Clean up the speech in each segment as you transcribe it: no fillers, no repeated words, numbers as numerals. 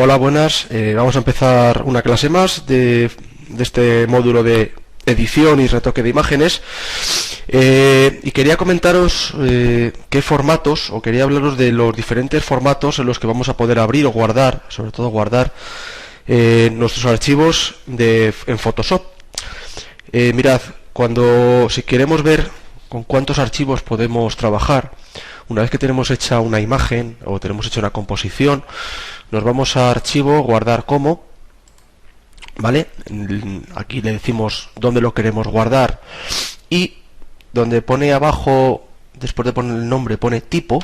Hola, buenas. Vamos a empezar una clase más de este módulo de edición y retoque de imágenes. Y quería comentaros qué formatos, o quería hablaros de los diferentes formatos en los que vamos a poder abrir o guardar, sobre todo guardar nuestros archivos en Photoshop. Mirad, si queremos ver con cuántos archivos podemos trabajar, una vez que tenemos hecha una imagen o tenemos hecha una composición, nos vamos a archivo, guardar como, ¿vale? Aquí le decimos dónde lo queremos guardar y donde pone abajo, después de poner el nombre, pone tipo,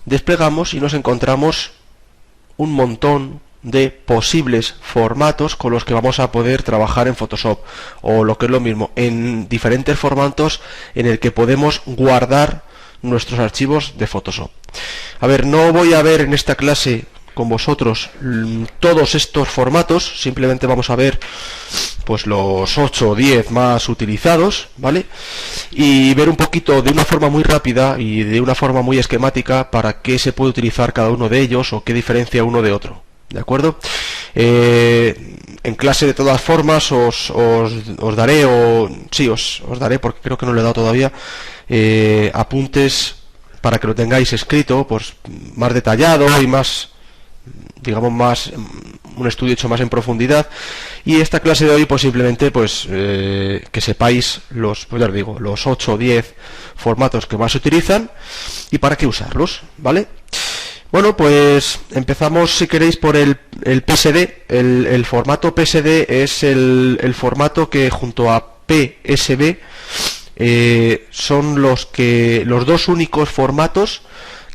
desplegamos y nos encontramos un montón de posibles formatos con los que vamos a poder trabajar en Photoshop, o lo que es lo mismo, en diferentes formatos en el que podemos guardar nuestros archivos de Photoshop. A ver, no voy a ver en esta clase con vosotros todos estos formatos, simplemente vamos a ver pues los 8 o 10 más utilizados, ¿vale? Y ver un poquito de una forma muy rápida y de una forma muy esquemática para qué se puede utilizar cada uno de ellos o qué diferencia uno de otro, ¿de acuerdo? En clase, de todas formas, os daré, os daré, porque creo que no lo he dado todavía, apuntes para que lo tengáis escrito, pues más detallado y más, digamos, un estudio hecho más en profundidad. Y esta clase de hoy, pues simplemente, pues que sepáis pues ya os digo, los 8 o 10 formatos que más se utilizan y para qué usarlos, ¿vale? Bueno, pues empezamos, si queréis, por el PSD. El formato PSD es el formato que, junto a PSB, son los dos únicos formatos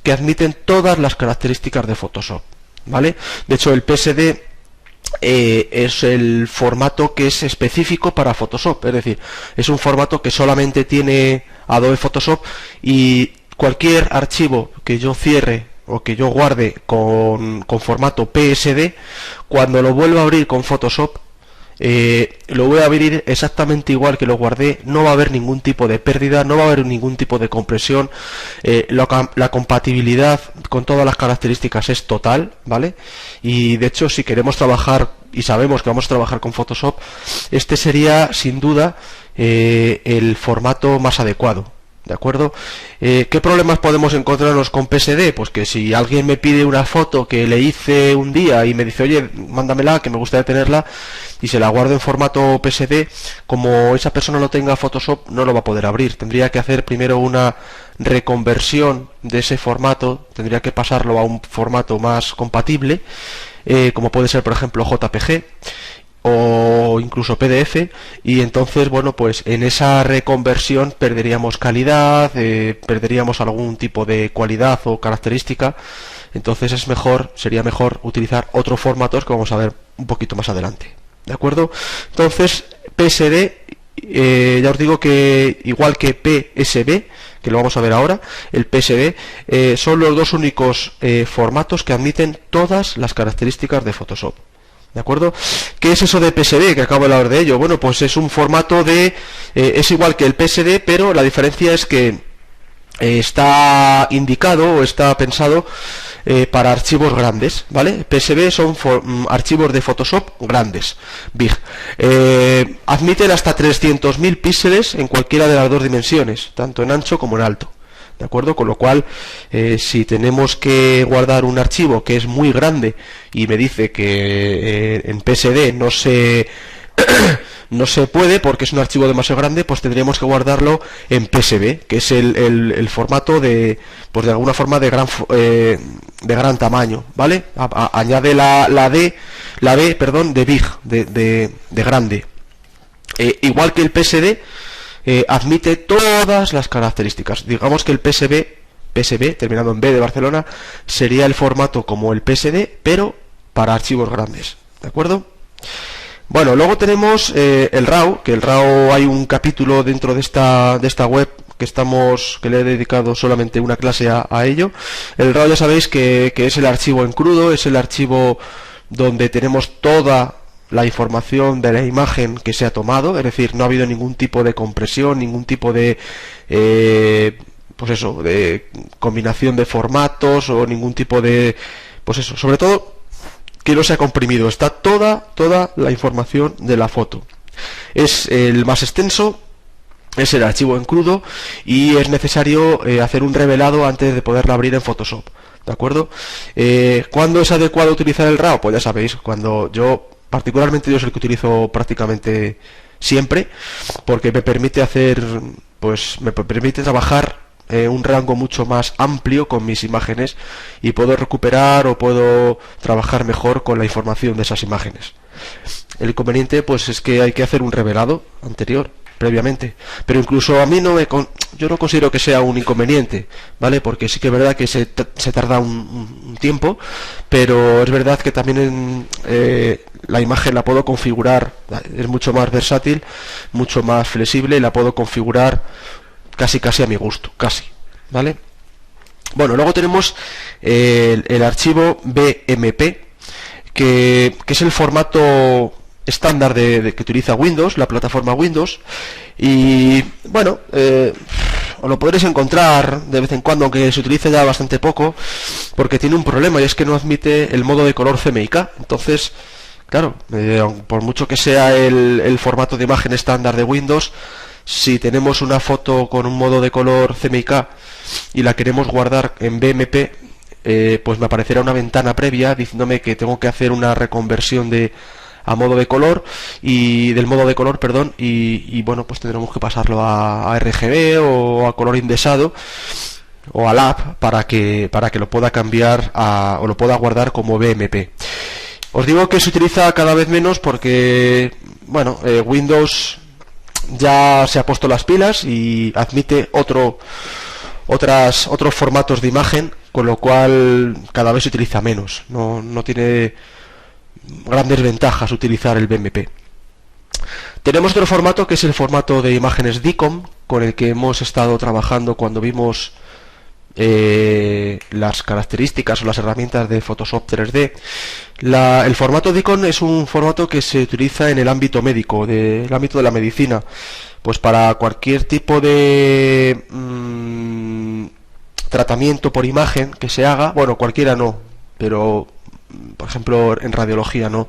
que admiten todas las características de Photoshop, ¿vale? De hecho, el PSD es el formato que es específico para Photoshop, es decir, es un formato que solamente tiene Adobe Photoshop, y cualquier archivo que yo cierre o que yo guarde con formato PSD, cuando lo vuelva a abrir con Photoshop, lo voy a abrir exactamente igual que lo guardé. No va a haber ningún tipo de pérdida, no va a haber ningún tipo de compresión. La compatibilidad con todas las características es total, ¿vale? Y de hecho, si queremos trabajar y sabemos que vamos a trabajar con Photoshop, este sería sin duda el formato más adecuado, ¿de acuerdo? ¿Qué problemas podemos encontrarnos con PSD? Pues que si alguien me pide una foto que le hice un día y me dice, oye, mándamela, que me gustaría tenerla, y se la guardo en formato PSD, como esa persona no tenga Photoshop, no lo va a poder abrir. Tendría que hacer primero una reconversión de ese formato, tendría que pasarlo a un formato más compatible, como puede ser, por ejemplo, JPG o incluso PDF, y entonces, bueno, pues en esa reconversión perderíamos calidad, perderíamos algún tipo de cualidad o característica. Entonces sería mejor utilizar otros formatos que vamos a ver un poquito más adelante, ¿de acuerdo? Entonces, PSD, ya os digo que igual que PSB, que lo vamos a ver ahora, el PSD son los dos únicos formatos que admiten todas las características de Photoshop, ¿de acuerdo? ¿Qué es eso de PSD, que acabo de hablar de ello? Bueno, pues es un formato es igual que el PSD, pero la diferencia es que está indicado o está pensado para archivos grandes, ¿vale? PSB son archivos de Photoshop grandes, big. Admiten hasta 300.000 píxeles en cualquiera de las dos dimensiones, tanto en ancho como en alto, ¿de acuerdo? Con lo cual, si tenemos que guardar un archivo que es muy grande y me dice que en PSD no se puede porque es un archivo demasiado grande, pues tendríamos que guardarlo en PSB, que es el formato pues de alguna forma de gran tamaño, ¿vale? Añade la B, perdón, de big, de grande. Igual que el PSD, admite todas las características. Digamos que el PSB, terminado en B de Barcelona, sería el formato como el PSD, pero para archivos grandes, ¿de acuerdo? Bueno, luego tenemos el RAW, que el RAW hay un capítulo dentro de esta web que le he dedicado solamente una clase a ello. El RAW, ya sabéis que es el archivo en crudo, es el archivo donde tenemos toda la información de la imagen que se ha tomado, es decir, no ha habido ningún tipo de compresión, ningún tipo de pues eso, de combinación de formatos o ningún tipo de, pues eso, sobre todo que no se ha comprimido, está toda la información de la foto. Es el más extenso, es el archivo en crudo y es necesario hacer un revelado antes de poderlo abrir en Photoshop, ¿de acuerdo? ¿Cuándo es adecuado utilizar el RAW? Pues ya sabéis, cuando particularmente yo es el que utilizo prácticamente siempre, porque me permite me permite trabajar un rango mucho más amplio con mis imágenes y puedo recuperar o puedo trabajar mejor con la información de esas imágenes. El inconveniente pues es que hay que hacer un revelado anterior previamente, pero incluso a mí yo no considero que sea un inconveniente, ¿vale? Porque sí que es verdad que se tarda un tiempo, pero es verdad que también la imagen la puedo configurar, es mucho más versátil, mucho más flexible y la puedo configurar casi a mi gusto, ¿vale? Bueno, luego tenemos el archivo BMP, que es el formato estándar que utiliza Windows, la plataforma Windows, y bueno, os lo podréis encontrar de vez en cuando, aunque se utilice ya bastante poco, porque tiene un problema y es que no admite el modo de color CMYK. Entonces, claro, por mucho que sea el formato de imagen estándar de Windows, si tenemos una foto con un modo de color CMYK y la queremos guardar en BMP, pues me aparecerá una ventana previa diciéndome que tengo que hacer una reconversión a modo de color del modo de color, perdón, y bueno, pues tendremos que pasarlo a RGB o a color indesado o a LAP para que lo pueda cambiar o lo pueda guardar como BMP. Os digo que se utiliza cada vez menos porque bueno, Windows ya se ha puesto las pilas y admite otros formatos de imagen, con lo cual cada vez se utiliza menos. No tiene grandes ventajas utilizar el BMP. Tenemos otro formato que es el formato de imágenes DICOM, con el que hemos estado trabajando cuando vimos las características o las herramientas de Photoshop 3D. El formato DICOM es un formato que se utiliza en el ámbito médico, el ámbito de la medicina, pues para cualquier tipo de tratamiento por imagen que se haga, bueno, cualquiera no, pero por ejemplo en radiología no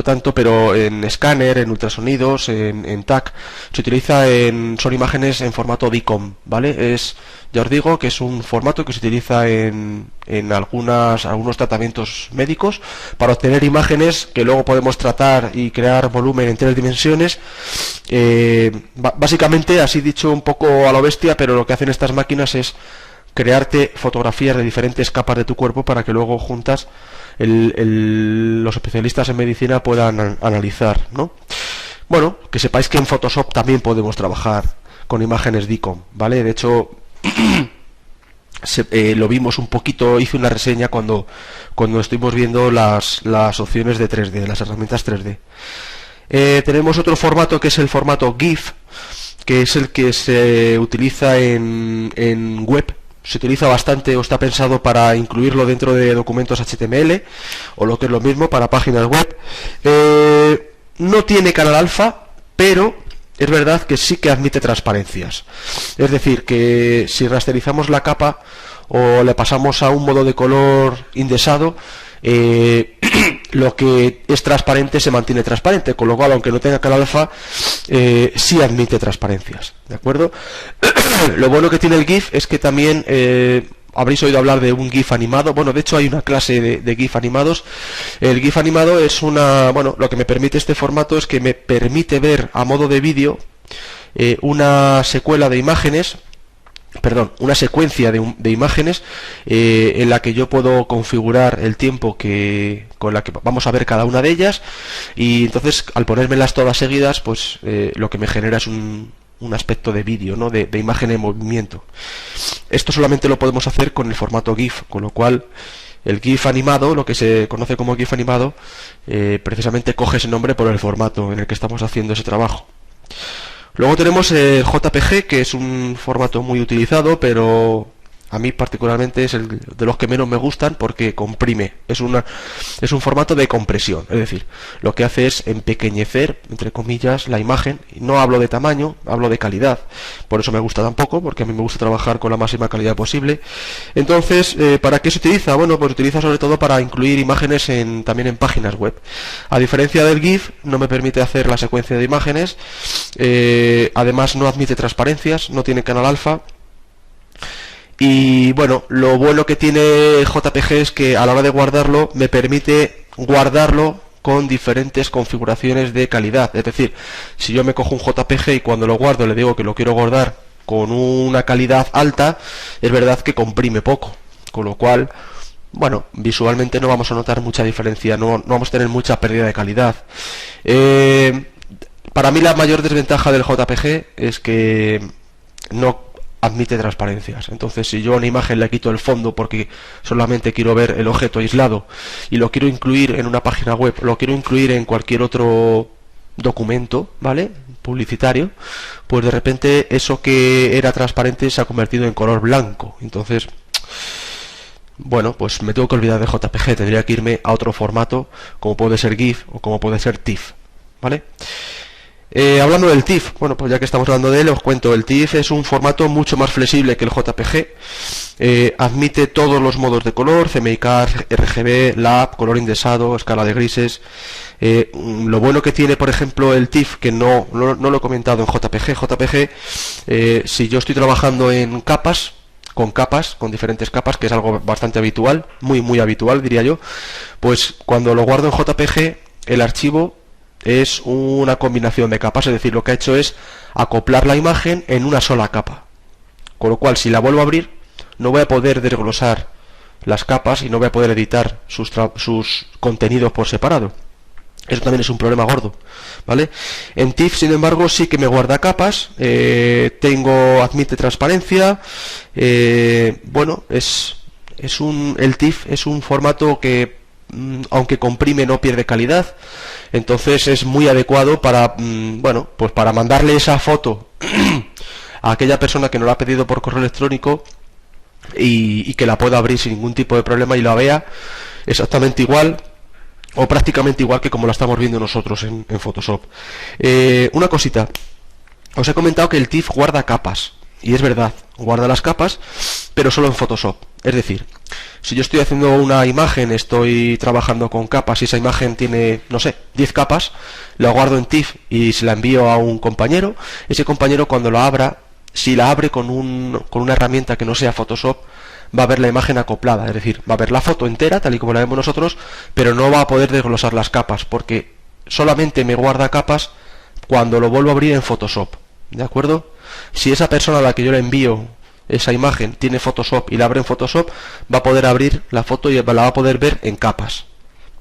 tanto, pero en escáner, en ultrasonidos, en TAC se utiliza son imágenes en formato DICOM, ¿vale? Ya os digo que es un formato que se utiliza en algunos tratamientos médicos para obtener imágenes que luego podemos tratar y crear volumen en 3 dimensiones. Básicamente, así dicho un poco a lo bestia, pero lo que hacen estas máquinas es crearte fotografías de diferentes capas de tu cuerpo para que luego juntas los especialistas en medicina puedan analizar, ¿no? Bueno, que sepáis que en Photoshop también podemos trabajar con imágenes DICOM, ¿vale? De hecho, lo vimos un poquito, hice una reseña cuando estuvimos viendo las opciones de 3D, las herramientas 3D. Tenemos otro formato que es el formato GIF, que es el que se utiliza en web. Se utiliza bastante o está pensado para incluirlo dentro de documentos HTML o lo que es lo mismo para páginas web. No tiene canal alfa, pero es verdad que sí que admite transparencias. Es decir, que si rasterizamos la capa o le pasamos a un modo de color indesado, lo que es transparente se mantiene transparente, con lo cual, aunque no tenga canal alfa, sí admite transparencias, ¿de acuerdo? Lo bueno que tiene el GIF es que también habréis oído hablar de un GIF animado. Bueno, de hecho hay una clase de GIF animados. El GIF animado es lo que me permite este formato es que me permite ver a modo de vídeo una secuencia de imágenes en la que yo puedo configurar el tiempo con la que vamos a ver cada una de ellas, y entonces al ponérmelas todas seguidas, pues lo que me genera es un aspecto de vídeo, ¿no? de imagen en movimiento. Esto solamente lo podemos hacer con el formato GIF, con lo cual el GIF animado, lo que se conoce como GIF animado, precisamente coge ese nombre por el formato en el que estamos haciendo ese trabajo. Luego tenemos JPG, que es un formato muy utilizado, pero A mí particularmente es el de los que menos me gustan porque comprime. Es un formato de compresión. Es decir, lo que hace es empequeñecer, entre comillas, la imagen. No hablo de tamaño, hablo de calidad. Por eso me gusta tampoco, porque a mí me gusta trabajar con la máxima calidad posible. Entonces, ¿para qué se utiliza? Bueno, pues se utiliza sobre todo para incluir imágenes también en páginas web. A diferencia del GIF, no me permite hacer la secuencia de imágenes. Además, no admite transparencias, no tiene canal alfa. Y bueno, lo bueno que tiene JPG es que a la hora de guardarlo me permite guardarlo con diferentes configuraciones de calidad. Es decir, si yo me cojo un JPG y cuando lo guardo le digo que lo quiero guardar con una calidad alta, es verdad que comprime poco. Con lo cual, bueno, visualmente no vamos a notar mucha diferencia, no vamos a tener mucha pérdida de calidad. Para mí la mayor desventaja del JPG es que no admite transparencias. Entonces, si yo a una imagen le quito el fondo porque solamente quiero ver el objeto aislado y lo quiero incluir en una página web, lo quiero incluir en cualquier otro documento, ¿vale?, publicitario, pues de repente eso que era transparente se ha convertido en color blanco. Entonces, bueno, pues me tengo que olvidar de JPG, tendría que irme a otro formato, como puede ser GIF o como puede ser TIFF, ¿vale? Hablando del TIFF, bueno, pues ya que estamos hablando de él, os cuento. El TIFF es un formato mucho más flexible que el JPG. Admite todos los modos de color: CMYK, RGB, LAP, color indesado, escala de grises. Lo bueno que tiene, por ejemplo, el TIFF, que no lo he comentado en JPG, si yo estoy trabajando en capas, con diferentes capas, que es algo bastante habitual, muy habitual diría yo, pues cuando lo guardo en JPG, el archivo es una combinación de capas, es decir, lo que ha hecho es acoplar la imagen en una sola capa. Con lo cual, si la vuelvo a abrir, no voy a poder desglosar las capas y no voy a poder editar sus contenidos por separado. Eso también es un problema gordo, ¿vale? En TIFF, sin embargo, sí que me guarda capas, admite transparencia. Bueno, el TIFF es un formato que, aunque comprime, no pierde calidad. Entonces es muy adecuado para, bueno, pues para mandarle esa foto a aquella persona que nos la ha pedido por correo electrónico y que la pueda abrir sin ningún tipo de problema y la vea exactamente igual o prácticamente igual que como la estamos viendo nosotros en Photoshop. Una cosita, os he comentado que el TIFF guarda capas, y es verdad, guarda las capas, pero solo en Photoshop. Es decir, si yo estoy haciendo una imagen, estoy trabajando con capas y esa imagen tiene, no sé, 10 capas, la guardo en TIFF y se la envío a un compañero. Ese compañero, cuando la abra, si la abre con una herramienta que no sea Photoshop, va a ver la imagen acoplada, es decir, va a ver la foto entera, tal y como la vemos nosotros, pero no va a poder desglosar las capas, porque solamente me guarda capas cuando lo vuelvo a abrir en Photoshop, ¿de acuerdo? Si esa persona a la que yo le envío esa imagen tiene Photoshop y la abre en Photoshop, va a poder abrir la foto y la va a poder ver en capas.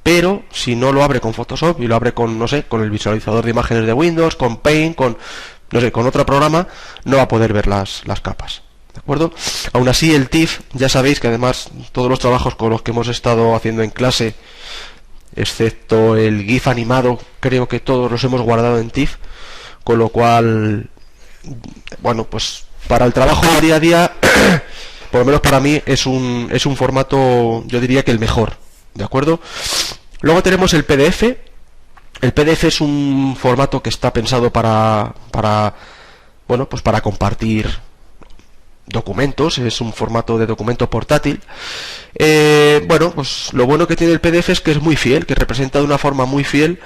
Pero si no lo abre con Photoshop y lo abre con, no sé, con el visualizador de imágenes de Windows, con Paint, no sé, con otro programa, no va a poder ver las capas. ¿De acuerdo? Aún así, el TIFF, ya sabéis que además todos los trabajos con los que hemos estado haciendo en clase, excepto el GIF animado, creo que todos los hemos guardado en TIFF, con lo cual, bueno, pues para el trabajo de día a día, por lo menos para mí, es un formato, yo diría que el mejor, ¿de acuerdo? Luego tenemos el PDF. El PDF es un formato que está pensado para bueno, pues para compartir documentos, es un formato de documento portátil. Bueno, pues lo bueno que tiene el PDF es que es muy fiel, que representa de una forma muy fiel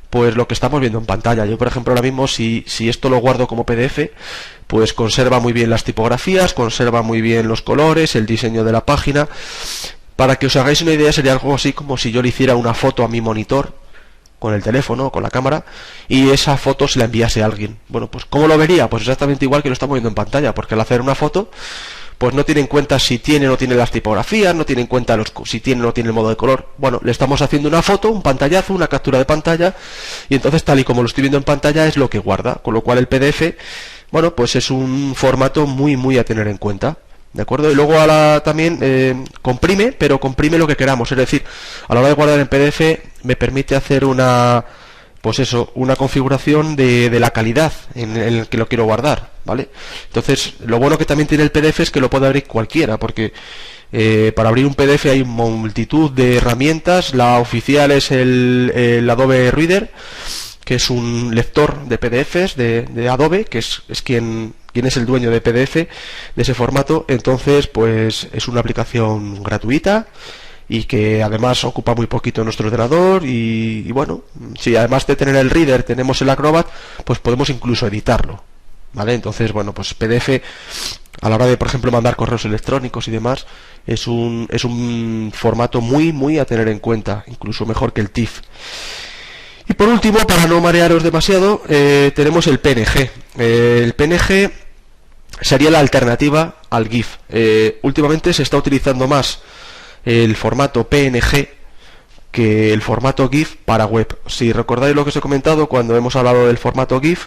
pues lo que estamos viendo en pantalla. Yo, por ejemplo, ahora mismo, si esto lo guardo como PDF, pues conserva muy bien las tipografías, conserva muy bien los colores, el diseño de la página. Para que os hagáis una idea, sería algo así como si yo le hiciera una foto a mi monitor con el teléfono o con la cámara y esa foto se la enviase a alguien. Bueno, pues ¿cómo lo vería? Pues exactamente igual que lo estamos viendo en pantalla, porque al hacer una foto, pues no tiene en cuenta si tiene o no tiene las tipografías, no tiene en cuenta si tiene o no tiene el modo de color. Bueno, le estamos haciendo una foto, un pantallazo, una captura de pantalla, y entonces tal y como lo estoy viendo en pantalla es lo que guarda, con lo cual el PDF, bueno, pues es un formato muy a tener en cuenta, ¿de acuerdo? Y luego también comprime, pero comprime lo que queramos, es decir, a la hora de guardar en PDF me permite hacer una pues eso, una configuración de la calidad en el que lo quiero guardar, ¿vale? Entonces, lo bueno que también tiene el PDF es que lo puede abrir cualquiera, porque para abrir un PDF hay multitud de herramientas. La oficial es el Adobe Reader, que es un lector de PDFs de Adobe, que es quien es el dueño de PDF, de ese formato. Entonces, pues es una aplicación gratuita y que además ocupa muy poquito nuestro ordenador y bueno, si además de tener el Reader tenemos el Acrobat, pues podemos incluso editarlo, ¿vale? Entonces, bueno, pues PDF a la hora de, por ejemplo, mandar correos electrónicos y demás, es un formato muy a tener en cuenta, incluso mejor que el TIFF. Y por último, para no marearos demasiado, tenemos el PNG. El PNG sería la alternativa al GIF. Últimamente se está utilizando más el formato PNG que el formato GIF para web. Si recordáis lo que os he comentado cuando hemos hablado del formato GIF,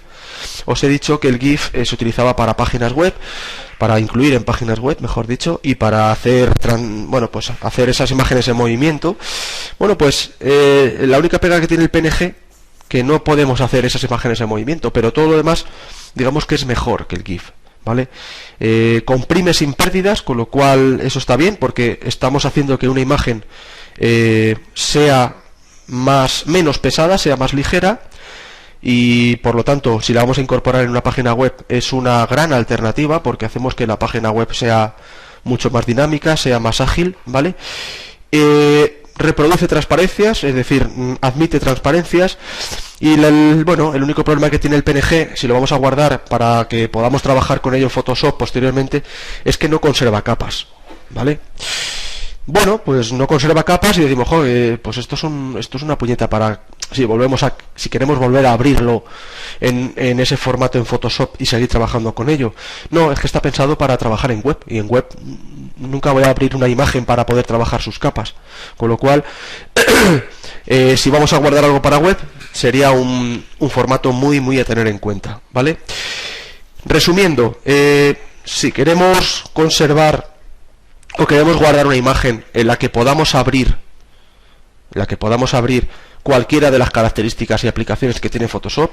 os he dicho que el GIF se utilizaba para páginas web, para incluir en páginas web, mejor dicho, y para hacer hacer esas imágenes en movimiento. Bueno, pues la única pega que tiene el PNG, que no podemos hacer esas imágenes en movimiento, pero todo lo demás, digamos que es mejor que el GIF, ¿vale? Comprime sin pérdidas, con lo cual eso está bien, porque estamos haciendo que una imagen sea menos pesada, sea más ligera, y por lo tanto, si la vamos a incorporar en una página web, es una gran alternativa, porque hacemos que la página web sea mucho más dinámica, sea más ágil, ¿vale? Reproduce transparencias, es decir, admite transparencias, y el único problema que tiene el PNG, si lo vamos a guardar para que podamos trabajar con ello en Photoshop posteriormente, es que no conserva capas, ¿vale? Bueno, pues no conserva capas y decimos, joder, pues esto es una puñeta para si queremos volver a abrirlo en ese formato en Photoshop y seguir trabajando con ello. No, es que está pensado para trabajar en web, y en web nunca voy a abrir una imagen para poder trabajar sus capas, con lo cual si vamos a guardar algo para web sería un formato muy a tener en cuenta, ¿vale? Resumiendo, si queremos conservar o queremos guardar una imagen en la que podamos abrir cualquiera de las características y aplicaciones que tiene Photoshop,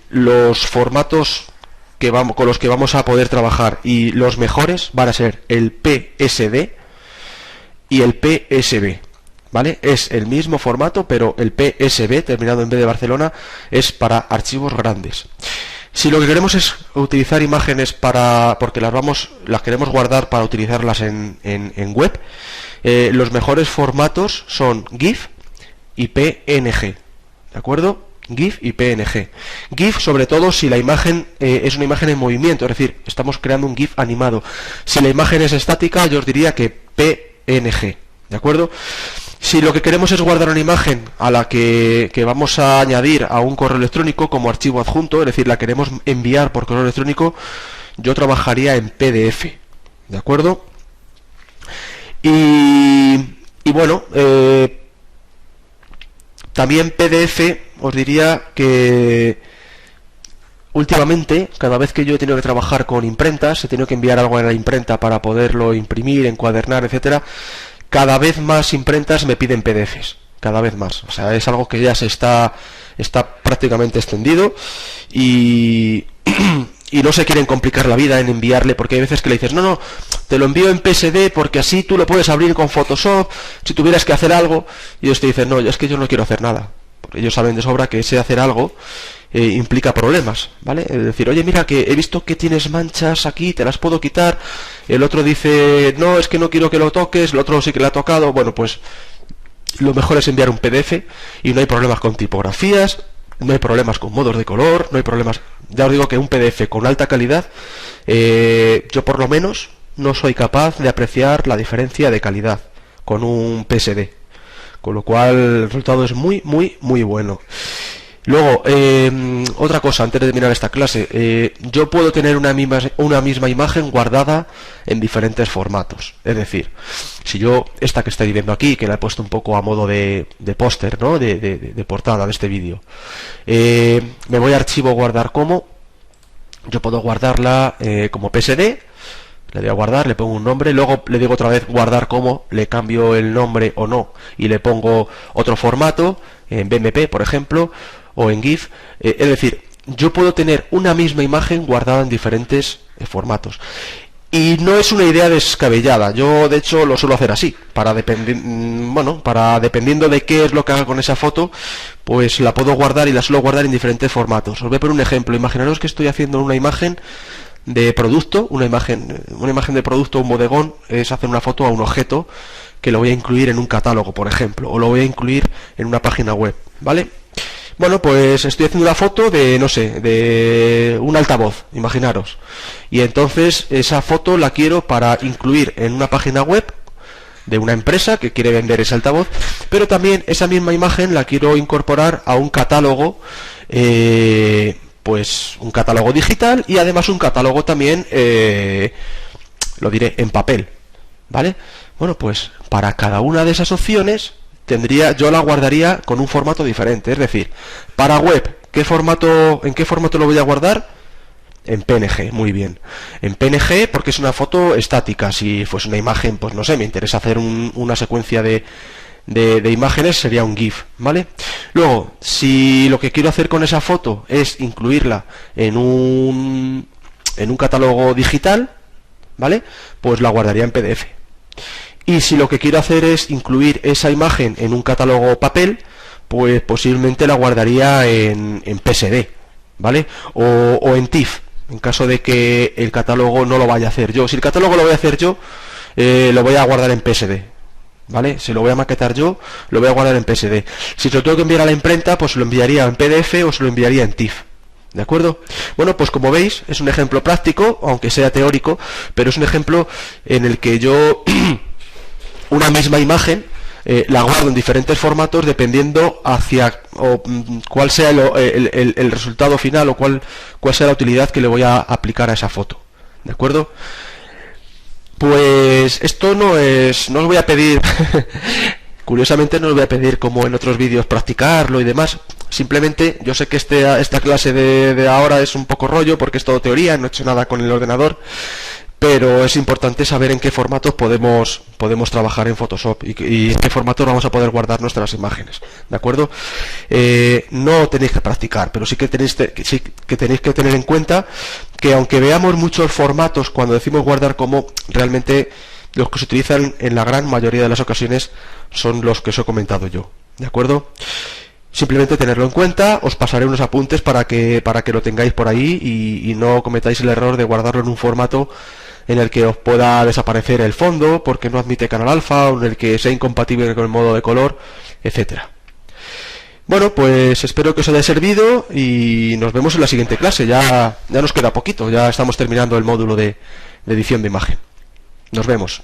los formatos con los que vamos a poder trabajar y los mejores van a ser el PSD y el PSB, ¿vale? Es el mismo formato, pero el PSB, terminado en B de Barcelona, es para archivos grandes. Si lo que queremos es utilizar imágenes porque las queremos guardar para utilizarlas en web, los mejores formatos son GIF y PNG, ¿de acuerdo? GIF y PNG. GIF, sobre todo si la imagen es una imagen en movimiento, es decir, estamos creando un GIF animado. Si la imagen es estática, yo os diría que PNG, ¿de acuerdo? Si lo que queremos es guardar una imagen a la que vamos a añadir a un correo electrónico como archivo adjunto, es decir, la queremos enviar por correo electrónico, yo trabajaría en PDF, ¿de acuerdo? Y bueno, también PDF, os diría que últimamente, cada vez que yo he tenido que trabajar con imprentas, he tenido que enviar algo a la imprenta para poderlo imprimir, encuadernar, etcétera, cada vez más imprentas me piden PDFs, cada vez más. O sea, es algo que ya está prácticamente extendido y no se quieren complicar la vida en enviarle, porque hay veces que le dices, no, te lo envío en PSD porque así tú lo puedes abrir con Photoshop, si tuvieras que hacer algo, y ellos te dicen, no, es que yo no quiero hacer nada, porque ellos saben de sobra que ese hacer algo implica problemas, ¿vale? Es decir, oye, mira, que he visto que tienes manchas aquí, te las puedo quitar. El otro dice, no, es que no quiero que lo toques. El otro sí que le ha tocado. Bueno, pues lo mejor es enviar un PDF y no hay problemas con tipografías, no hay problemas con modos de color, no hay problemas. Ya os digo que un PDF con alta calidad, yo por lo menos no soy capaz de apreciar la diferencia de calidad con un PSD, con lo cual el resultado es muy bueno. Luego, otra cosa antes de terminar esta clase, yo puedo tener una misma imagen guardada en diferentes formatos. Es decir, si yo, esta que estáis viendo aquí, que la he puesto un poco a modo de póster, ¿no? de portada de este vídeo, me voy a archivo guardar como, yo puedo guardarla como PSD, le doy a guardar, le pongo un nombre, luego le digo otra vez guardar como, le cambio el nombre o no y le pongo otro formato, en BMP por ejemplo, o en GIF. Es decir, yo puedo tener una misma imagen guardada en diferentes formatos. Y no es una idea descabellada, yo de hecho lo suelo hacer así, para dependiendo de qué es lo que haga con esa foto, pues la puedo guardar y la suelo guardar en diferentes formatos. Os voy a poner un ejemplo. Imaginaros que estoy haciendo una imagen de producto, una imagen de producto, un bodegón, es hacer una foto a un objeto que lo voy a incluir en un catálogo, por ejemplo, o lo voy a incluir en una página web, ¿vale? Bueno, pues estoy haciendo una foto de, no sé, de un altavoz, imaginaros. Y entonces esa foto la quiero para incluir en una página web de una empresa que quiere vender ese altavoz, pero también esa misma imagen la quiero incorporar a un catálogo, pues un catálogo digital y además un catálogo también, lo diré, en papel, ¿vale? Bueno, pues para cada una de esas opciones yo la guardaría con un formato diferente. Es decir, para web, ¿en qué formato lo voy a guardar? En PNG, muy bien. En PNG porque es una foto estática. Si fuese una imagen, pues no sé, me interesa hacer una secuencia de imágenes, sería un GIF, ¿vale? Luego, si lo que quiero hacer con esa foto es incluirla en un catálogo digital, ¿vale? Pues la guardaría en PDF. Y si lo que quiero hacer es incluir esa imagen en un catálogo papel, pues posiblemente la guardaría en PSD, ¿vale? O en TIFF, en caso de que el catálogo no lo vaya a hacer yo. Si el catálogo lo voy a hacer yo, lo voy a guardar en PSD, ¿vale? Si lo voy a maquetar yo, lo voy a guardar en PSD. Si se lo tengo que enviar a la imprenta, pues lo enviaría en PDF o se lo enviaría en TIFF. ¿De acuerdo? Bueno, pues como veis, es un ejemplo práctico, aunque sea teórico, pero es un ejemplo en el que yo una misma imagen la guardo en diferentes formatos dependiendo cuál sea el resultado final o cuál sea la utilidad que le voy a aplicar a esa foto. ¿De acuerdo? Pues esto no os voy a pedir curiosamente no os voy a pedir como en otros vídeos practicarlo y demás. Simplemente yo sé que esta clase de ahora es un poco rollo porque es todo teoría, no he hecho nada con el ordenador, pero es importante saber en qué formatos podemos trabajar en Photoshop y en qué formatos vamos a poder guardar nuestras imágenes, ¿de acuerdo? No tenéis que practicar, pero sí que tenéis que tener en cuenta que aunque veamos muchos formatos cuando decimos guardar como, realmente los que se utilizan en la gran mayoría de las ocasiones son los que os he comentado yo, ¿de acuerdo? Simplemente tenerlo en cuenta. Os pasaré unos apuntes para que lo tengáis por ahí y no cometáis el error de guardarlo en un formato en el que os pueda desaparecer el fondo porque no admite canal alfa o en el que sea incompatible con el modo de color, etcétera. Bueno, pues espero que os haya servido y nos vemos en la siguiente clase. Ya nos queda poquito, ya estamos terminando el módulo de edición de imagen. Nos vemos.